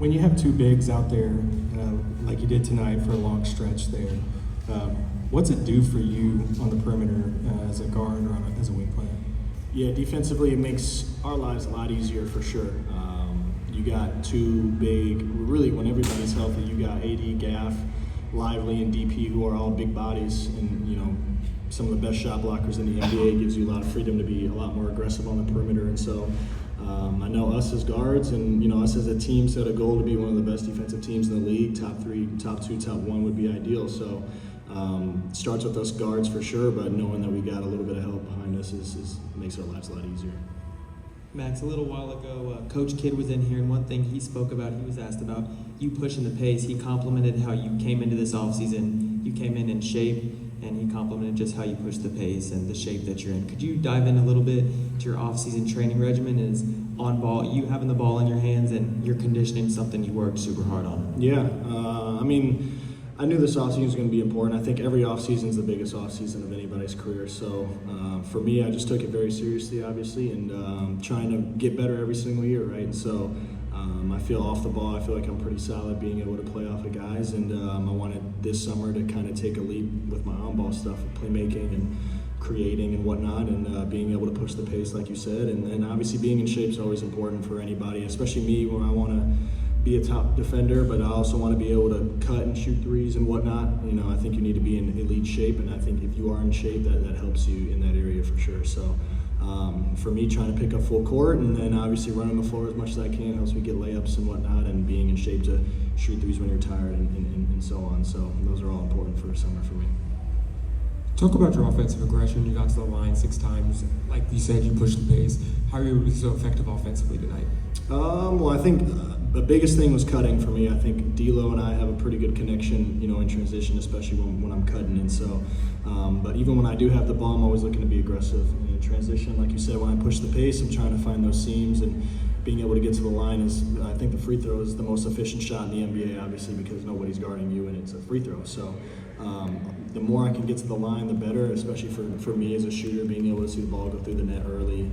When you have two bigs out there, like you did tonight for a long stretch there, what's it do for you on the perimeter as a guard or as a wing player? Yeah, defensively it makes our lives a lot easier for sure. You got two big, really when everybody's healthy, you got AD, Gaff, Lively, and DP who are all big bodies, and some of the best shot blockers in the NBA. Gives you a lot of freedom to be a lot more aggressive on the perimeter. And so I know us as guards and us as a team set a goal to be one of the best defensive teams in the league. Top 3, top 2, top 1 would be ideal. So starts with us guards for sure, but knowing that we got a little bit of help behind us makes our lives a lot easier. Max, a little while ago, Coach Kidd was in here, and one thing he spoke about, he was asked about you pushing the pace. He complimented how you came into this offseason. You came in shape, and he complimented just how you pushed the pace and the shape that you're in. Could you dive in a little bit to your offseason training regimen? Is on ball, you having the ball in your hands, and your conditioning something you worked super hard on? Yeah, I knew this offseason was going to be important. I think every offseason is the biggest offseason of anybody's career. So for me, I just took it very seriously, obviously, and trying to get better every single year, right? And so I feel off the ball, I feel like I'm pretty solid being able to play off of guys. And I wanted this summer to kind of take a leap with my on-ball stuff, playmaking and creating and whatnot, and being able to push the pace, like you said. And then obviously being in shape is always important for anybody, especially me, where I want to be a top defender, but I also want to be able to cut and shoot threes and whatnot. I think you need to be in elite shape, and I think if you are in shape, that helps you in that area for sure. So for me, trying to pick up full court and then obviously running the floor as much as I can helps me get layups and whatnot, and being in shape to shoot threes when you're tired and so on. So those are all important for summer for me. Talk about your offensive aggression. You got to the line 6 times. Like you said, you pushed the pace. How are you able to be so effective offensively tonight? Well, I think the biggest thing was cutting for me. I think D'Lo and I have a pretty good connection, in transition, especially when I'm cutting. And so, but even when I do have the ball, I'm always looking to be aggressive. In transition, like you said, when I push the pace, I'm trying to find those seams, and being able to get to the line is, I think the free throw is the most efficient shot in the NBA, obviously, because nobody's guarding you and it's a free throw. So the more I can get to the line, the better, especially for me as a shooter, being able to see the ball go through the net early.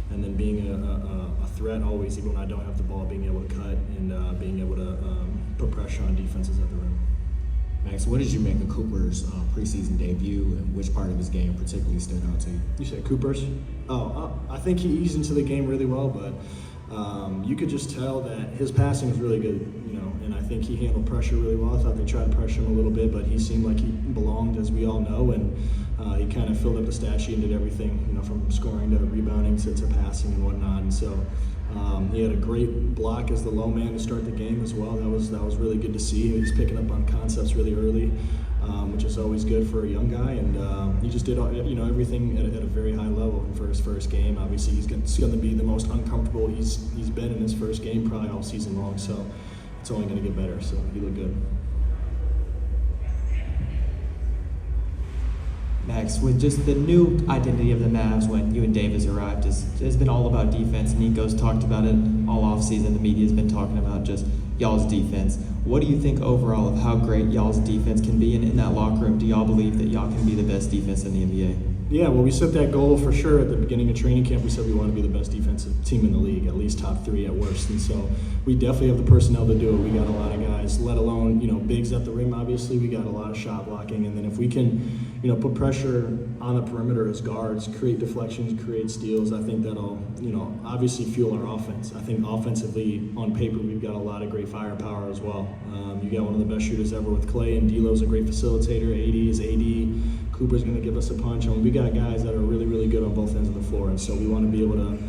And then being a threat always, even when I don't have the ball, being able to cut and being able to put pressure on defenses at the rim. Max, what did you make of Cooper's preseason debut, and which part of his game particularly stood out to you? You said Cooper's? I think he eased into the game really well, but you could just tell that his passing was really good, and I think he handled pressure really well. I thought they tried to pressure him a little bit, but he seemed like he belonged, as we all know, and he kind of filled up the stat sheet and did everything, from scoring to rebounding to passing and whatnot. And so he had a great block as the low man to start the game as well. That was really good to see. He was picking up on concepts really early, which is always good for a young guy. And he just did everything at a very high level for his first game. Obviously, he's going to be the most uncomfortable he's been in his first game probably all season long. So it's only going to get better. So he looked good. Max, with just the new identity of the Mavs when you and Davis arrived, has been all about defense. Nico's talked about it all offseason. The media's been talking about just y'all's defense. What do you think overall of how great y'all's defense can be? And in that locker room, do y'all believe that y'all can be the best defense in the NBA? Yeah, well, we set that goal for sure at the beginning of training camp. We said we want to be the best defensive team in the league, at least top 3 at worst. And so we definitely have the personnel to do it. We got a lot of guys, let alone, bigs at the rim, obviously. We got a lot of shot blocking. And then if we can, put pressure on the perimeter as guards, create deflections, create steals, I think that'll, obviously fuel our offense. I think offensively, on paper, we've got a lot of great firepower as well. You got one of the best shooters ever with Clay, and D'Lo's a great facilitator. AD is AD. Cooper's going to give us a punch. We got guys that are really, really good on both ends of the floor, and so we want to be able to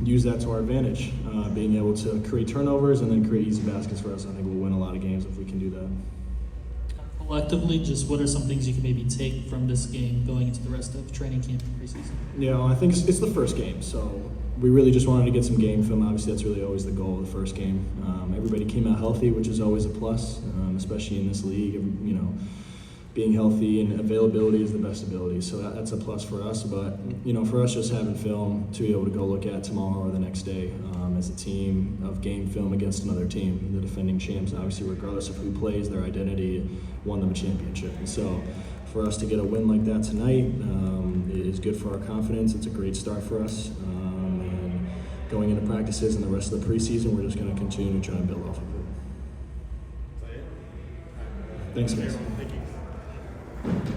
use that to our advantage, being able to create turnovers and then create easy baskets for us. I think we'll win a lot of games if we can do that. Collectively, just what are some things you can maybe take from this game going into the rest of training camp and preseason? Yeah, I think it's the first game, so we really just wanted to get some game film. Obviously, that's really always the goal of the first game. Everybody came out healthy, which is always a plus, especially in this league. Being healthy and availability is the best ability, so that's a plus for us. But for us, just having film to be able to go look at tomorrow or the next day as a team of game film against another team, the defending champs, obviously regardless of who plays, their identity won them a championship. And so for us to get a win like that tonight is good for our confidence. It's a great start for us. And going into practices and the rest of the preseason, we're just going to continue to try and build off of it. Thanks, guys. Thank you.